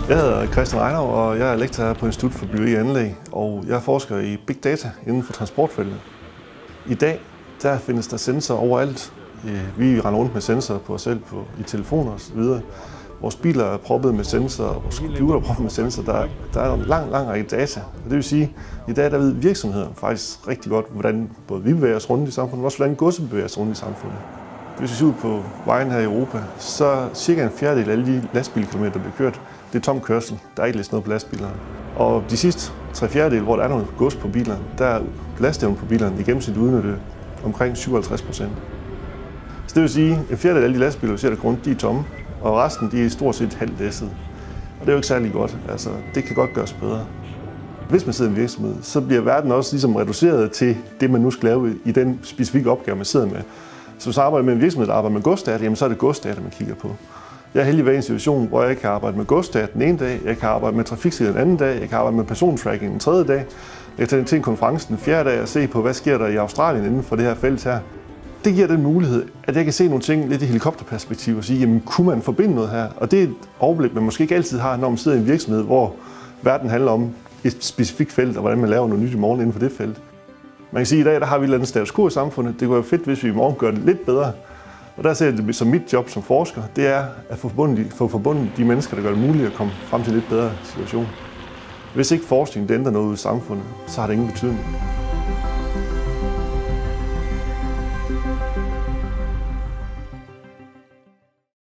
Jeg hedder Christian Reinau, og jeg er lektor her på Institut for Byggeri og Anlæg, og jeg forsker i Big Data inden for transportfeltet. I dag der findes der sensorer overalt. Vi render rundt med sensorer på os selv i telefoner osv. Vores biler er proppet med sensorer, vores computer er proppet med sensorer. Der er en lang række data. Og det vil sige, at i dag der ved virksomheder faktisk rigtig godt, hvordan både vi bevæger os rundt i samfundet, men også hvordan godset bevæger sig rundt i samfundet. Hvis vi ser ud på vejen her i Europa, så cirka en fjerdedel af alle de lastbilkilometer, der bliver kørt, det er tom kørsel. Der er ikke læst noget på lastbilerne. Og de sidste 3/4, hvor der er noget gods på bilerne, der er lastevnen på bilerne i gennemsnit udnyttet omkring 57%. Så det vil sige, at en fjerdedel af alle de lastbiler, vi ser der rundt, de er tomme, og resten de er stort set halvt læsset. Og det er jo ikke særlig godt. Altså, det kan godt gøres bedre. Hvis man sidder i en virksomhed, så bliver verden også ligesom reduceret til det, man nu skal lave i den specifikke opgave, man sidder med. Så hvis man arbejder med en virksomhed, der arbejder med godsdata, jamen så er det godsdata, man kigger på. Jeg er heldig at være i en situation, hvor jeg kan arbejde med godsdata den ene dag, jeg kan arbejde med trafiksikkerhed den anden dag, jeg kan arbejde med persontracking den tredje dag, jeg kan tage til en konference den fjerde dag og se på, hvad sker der i Australien inden for det her felt her. Det giver den mulighed, at jeg kan se nogle ting lidt i helikopterperspektiv og sige, jamen kunne man forbinde noget her? Og det er et overblik, man måske ikke altid har, når man sidder i en virksomhed, hvor verden handler om et specifikt felt, og hvordan man laver noget nyt i morgen inden for det felt. Man kan sige, at i dag der har vi et eller andet status quo i samfundet. Det kunne være fedt, hvis vi i morgen gør det lidt bedre. Og der ser jeg det som mit job som forsker, det er at få forbundet de mennesker, der gør det muligt at komme frem til en lidt bedre situation. Hvis ikke forskning ændrer noget i samfundet, så har det ingen betydning.